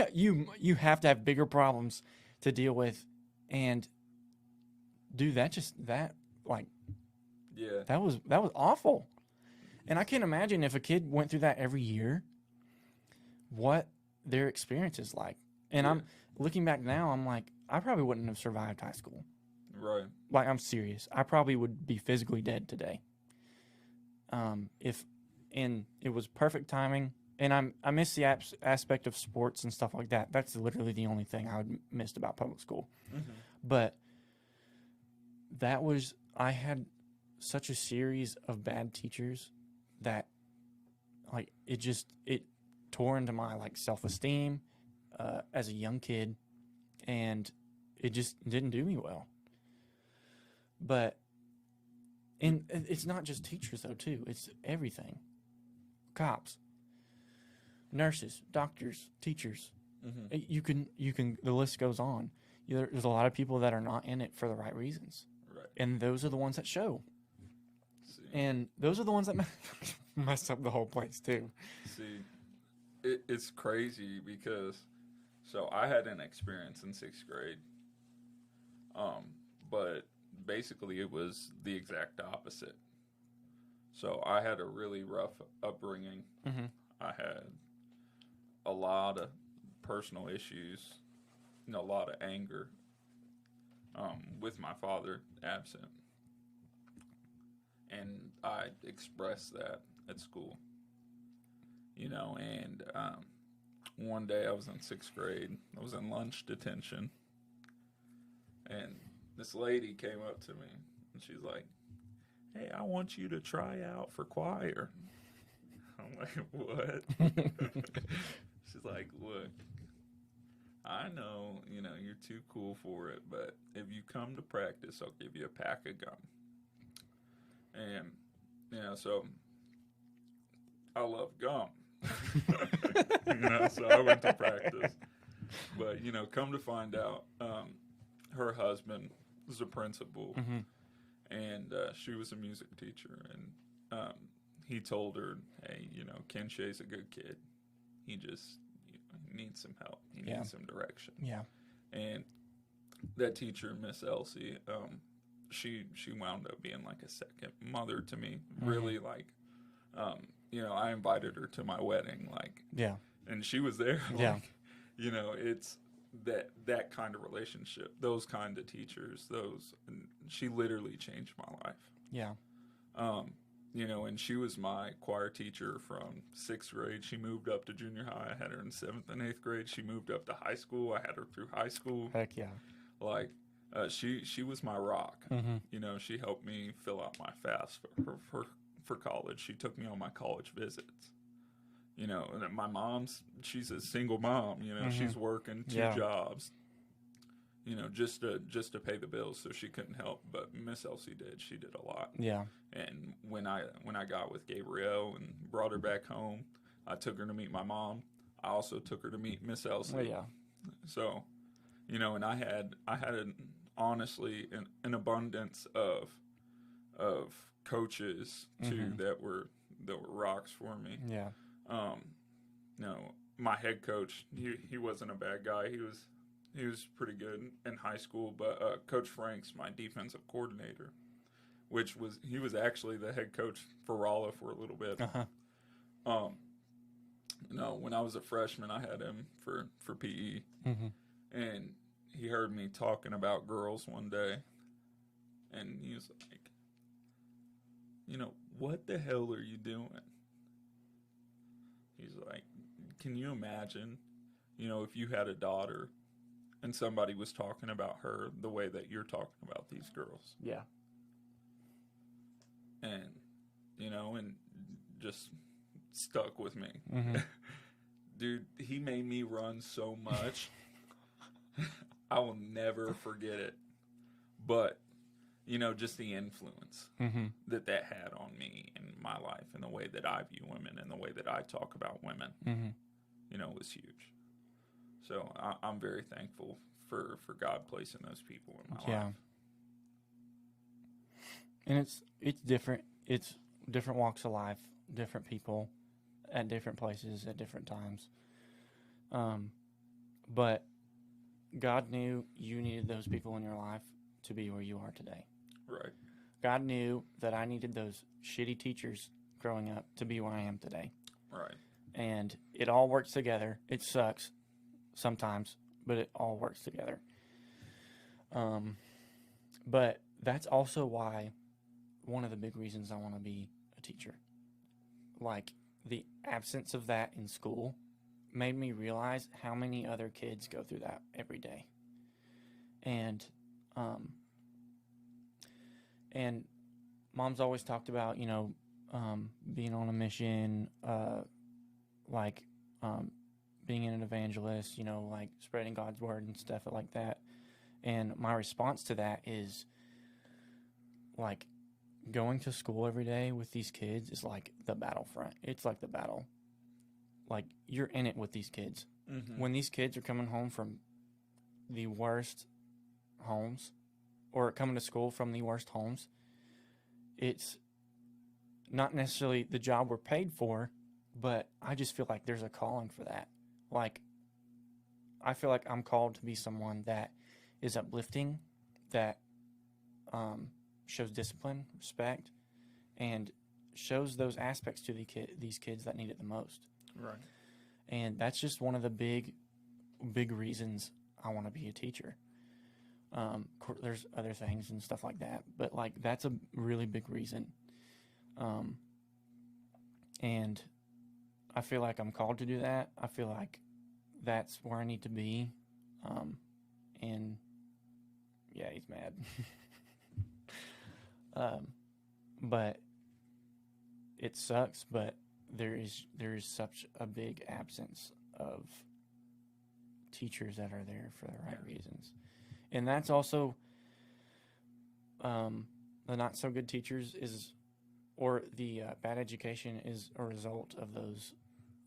have to have bigger problems to deal with, and dude, that Yeah. that was awful. And I can't imagine if a kid went through that every year, what their experience is like. And Yeah. I'm looking back now, I'm like, I probably wouldn't have survived high school. Right. Like, I'm serious. I probably would be physically dead today. And it was perfect timing. And I miss the aspect of sports and stuff like that. That's literally the only thing I missed about public school. Mm-hmm. But I had such a series of bad teachers that, like, it tore into my, like, self-esteem as a young kid, and it just didn't do me well. And it's not just teachers, though, too. It's everything. Cops, nurses, doctors, teachers. Mm-hmm. You can. The list goes on. There's a lot of people that are not in it for the right reasons, Right. and those are the ones that show. See. And those are the ones that mess up the whole place too. See, it's crazy because, so I had an experience in 6th grade, but basically it was the exact opposite. So I had a really rough upbringing. Mm-hmm. I had a lot of personal issues, a lot of anger, with my father absent. And I expressed that at school, and one day I was in 6th grade. I was in lunch detention, and this lady came up to me, and she's like, "Hey, I want you to try out for choir." I'm like, "What?" She's like, "Look, I know, you're too cool for it, but if you come to practice, I'll give you a pack of gum." And, so I love gum. So I went to practice. But, come to find out, her husband was a principal, Mm-hmm. and she was a music teacher. And he told her, "Hey, Ken Shea's a good kid. He just needs some help. He needs some direction." Yeah. And that teacher, Miss Elsie, she wound up being like a second mother to me. Mm-hmm. Really, like, I invited her to my wedding, like, Yeah. and she was there. Yeah. Like, it's that kind of relationship, those kind of teachers, and she literally changed my life. Yeah. And she was my choir teacher from 6th grade. She moved up to junior high. I had her in 7th and 8th grade. She moved up to high school. I had her through high school. Heck yeah. Like, she was my rock. Mm-hmm. She helped me fill out my FAFSA for college. She took me on my college visits. And my she's a single mom. Mm-hmm. She's working 2 jobs. Just to pay the bills, so she couldn't help. But Miss Elsie did. She did a lot. Yeah. And when I got with Gabrielle and brought her back home, I took her to meet my mom. I also took her to meet Miss Elsie. Oh, yeah. So, and I had honestly an abundance of coaches too, Mm-hmm. that were rocks for me. Yeah. My head coach, he wasn't a bad guy. He was pretty good in high school, but Coach Frank's my defensive coordinator, he was actually the head coach for Rolla for a little bit. Uh-huh. When I was a freshman, I had him for PE, Mm-hmm. and he heard me talking about girls one day, and he was like, "What the hell are you doing?" He's like, "Can you imagine, if you had a daughter and somebody was talking about her the way that you're talking about these girls?" Yeah. And, and just stuck with me. Mm-hmm. Dude, he made me run so much. I will never forget it. But, just the influence Mm-hmm. that had on me and my life and the way that I view women and the way that I talk about women, Mm-hmm. was huge. So I'm very thankful for God placing those people in my Yeah. life. And it's different. It's different walks of life, different people at different places at different times. But God knew you needed those people in your life to be where you are today. Right. God knew that I needed those shitty teachers growing up to be where I am today. Right. And it all works together. It sucks sometimes, but it all works together. But that's also why one of the big reasons I want to be a teacher. Like, the absence of that in school made me realize how many other kids go through that every day. And Mom's always talked about, being on a mission, being an evangelist, like spreading God's word and stuff like that. And my response to that is, like, going to school every day with these kids is like the battlefront. It's like the battle. Like, you're in it with these kids. Mm-hmm. When these kids are coming home from the worst homes, or coming to school from the worst homes, it's not necessarily the job we're paid for, but I just feel like there's a calling for that. Like, I feel like I'm called to be someone that is uplifting, that shows discipline, respect, and shows those aspects to these kids that need it the most. Right. And that's just one of the big reasons I want to be a teacher. There's other things and stuff like that, but like, that's a really big reason. And I feel like I'm called to do that. I feel like that's where I need to be. And yeah, he's mad. But it sucks, but there is such a big absence of teachers that are there for the right reasons. And that's also the not so good teachers or the bad education is a result of those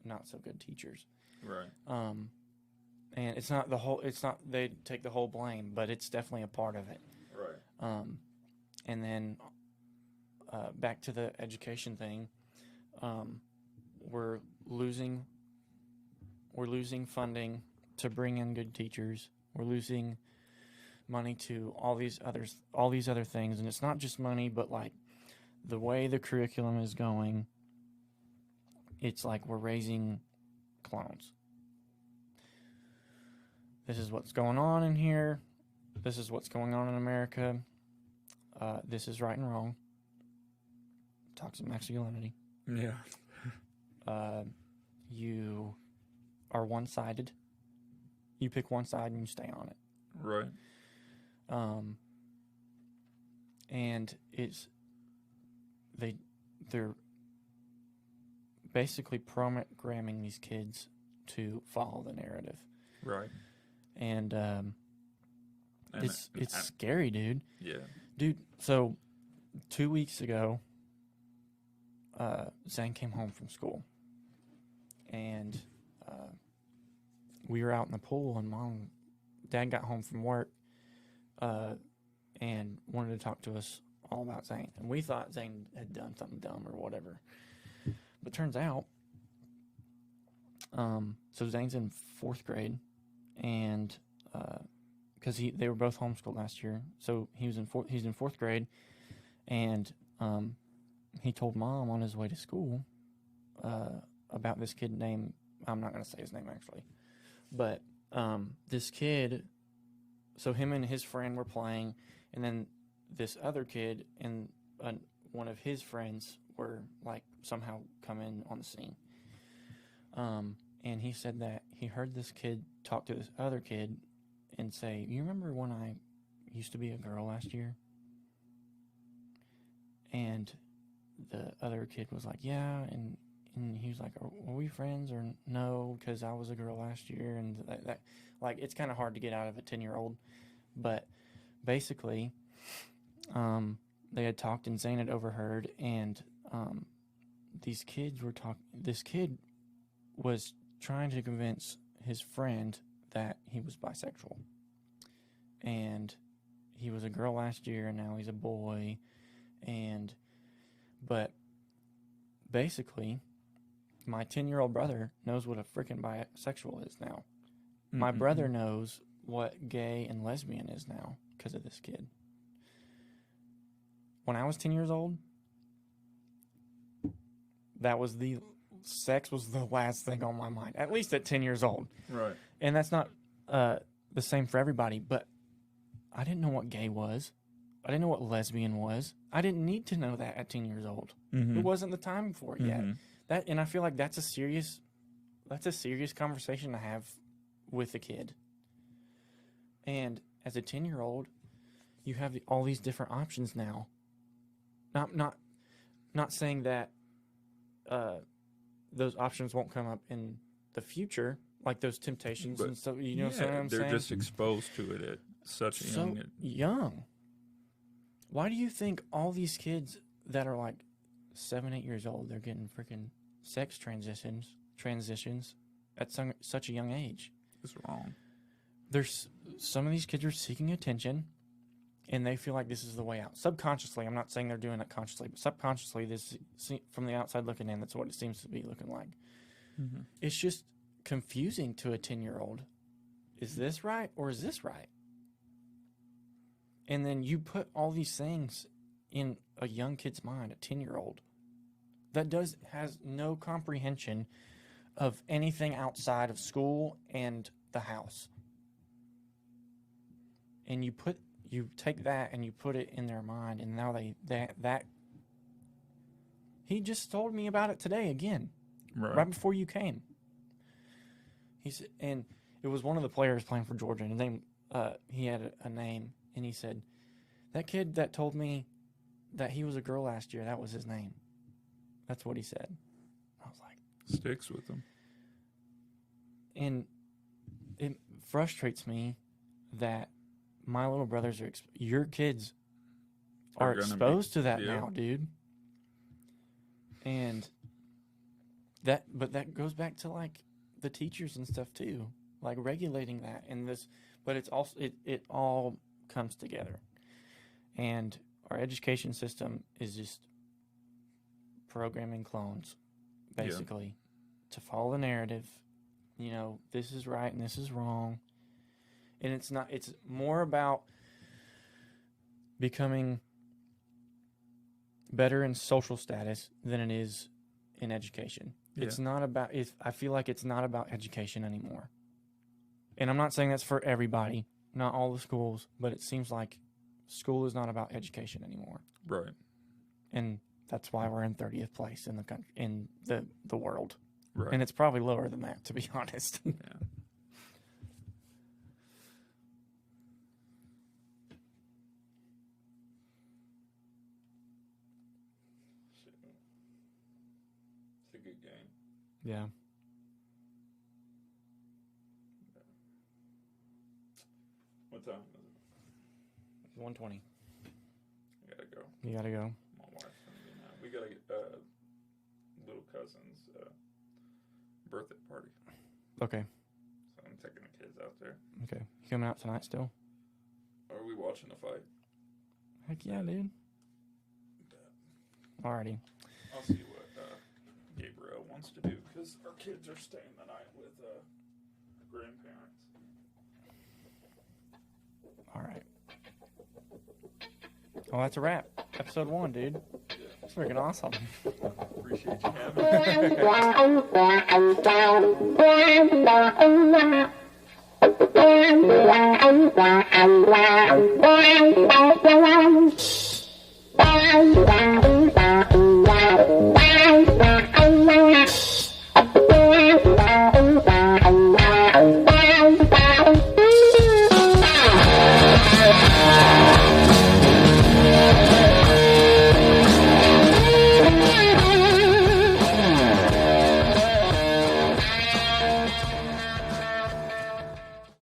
not so good teachers. Right. And it's not they take the whole blame, but it's definitely a part of it. Right. And then back to the education thing, we're losing funding to bring in good teachers. We're losing money to all these other things, and it's not just money, but like the way the curriculum is going, it's like we're raising clones. This is what's going on in here. This is what's going on in America. This is right and wrong. Toxic masculinity. Yeah. You are one-sided. You pick one side and you stay on it. Right. And they're basically programming these kids to follow the narrative. Right. And it's scary, dude. Yeah. Dude, so 2 weeks ago, Zane came home from school, and we were out in the pool, and Dad got home from work, and wanted to talk to us all about Zane. And we thought Zane had done something dumb or whatever. But turns out, so Zane's in 4th grade, and because they were both homeschooled last year, so he's in 4th grade, and he told Mom on his way to school about this kid named, I'm not going to say his name actually, but this kid, so him and his friend were playing, and then this other kid and one of his friends were like somehow come in on the scene. And he said that he heard this kid talk to this other kid and say, "You remember when I used to be a girl last year?" And the other kid was like, "Yeah," and he was like, "Are we friends or no? Because I was a girl last year." And that like, it's kind of hard to get out of a 10-year-old, but basically, they had talked and Zane had overheard, and these kids were talking. This kid was trying to convince his friend that he was bisexual, and he was a girl last year, and now he's a boy, but basically, my 10-year-old brother knows what a freaking bisexual is now. My brother knows what gay and lesbian is now because of this kid. When I was 10 years old, sex was the last thing on my mind, at least at 10 years old. Right. And that's not the same for everybody, but I didn't know what gay was. I didn't know what lesbian was. I didn't need to know that at 10 years old. Mm-hmm. It wasn't the time for it yet. And I feel like that's a serious conversation to have with a kid. And as a 10-year-old, you have all these different options now. Not saying that those options won't come up in the future, like those temptations and stuff. You know what I'm saying? They're just exposed to it at such a young. Why do you think all these kids that are like 7, 8 years old, they're getting freaking sex transitions at such a young age? It's wrong. There's some of these kids are seeking attention, and they feel like this is the way out. Subconsciously, I'm not saying they're doing it consciously, but subconsciously, this from the outside looking in, that's what it seems to be looking like. Mm-hmm. It's just confusing to a 10-year-old. Is this right or is this right? And then you put all these things in a young kid's mind, a 10-year-old, that has no comprehension of anything outside of school and the house. And you take that and you put it in their mind, and now he just told me about it today again, right before you came. He said, and it was one of the players playing for Georgia, and his name, he had a name, and he said, that kid that told me that he was a girl last year, that was his name. That's what he said. I was like, sticks with him. And it frustrates me that my little brothers your kids are exposed to that now, dude. And but that goes back to like the teachers and stuff too, like regulating that and this. But it's also it all comes together, and our education system is just programming clones, basically, to follow the narrative. You know, this is right and this is wrong. And it's more about becoming better in social status than it is in education. Yeah. It's not about, I feel like it's not about education anymore. And I'm not saying that's for everybody, not all the schools, but it seems like school is not about education anymore. Right. And that's why we're in 30th place in the country, in the world. Right. And it's probably lower than that, to be honest. Yeah. It's a good game. Yeah. What time is it? 1:20. I gotta go. You gotta go. My wife's gonna be mad. We gotta get little cousin's birthday party. Okay. So I'm taking the kids out there. Okay. You coming out tonight still? Are we watching the fight? Heck yeah, dude. Alrighty. I'll see what Gabriel wants to do, because our kids are staying the night with grandparents. Alright. Well, that's a wrap. Episode 1, dude. Yeah. It's freaking awesome. Appreciate you having me.